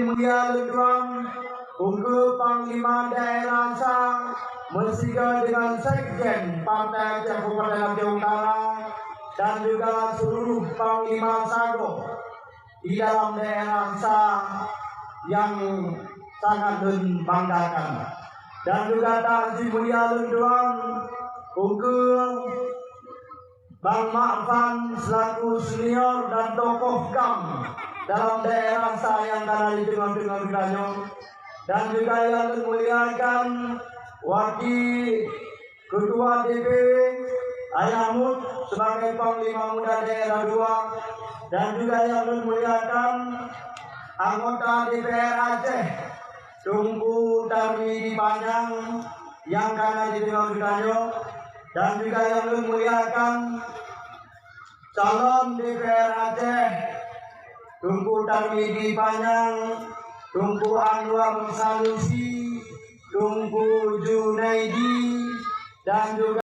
Mulia Leduang, Unggu Panglima Daerah Sang, Mensika dengan Sekjen Partai Aceh Kabupaten Aceh Utara, dan juga seluruh Panglima Sago di dalam daerah Sang yang sangat membanggakan. Dan juga Takzim Mulia Leduang, Unggu Bang Makfan selaku senior dan tokoh KAM dalam daerah saya yang karena di tengah-tengah kitanya, dan juga yang dimuliakan Wakil Ketua DPW Ayah Mut sebagai Panglima Muda Daerah 2, dan juga yang dimuliakan anggota DPR Aceh Tunku Tarmidi Panjang yang karena di tengah kitanya, dan juga yang dimuliakan calon DPR Aceh Tunku Tarmidi Panjang, Tunku Anwar Sanusi, Tunku Junaidi, dan juga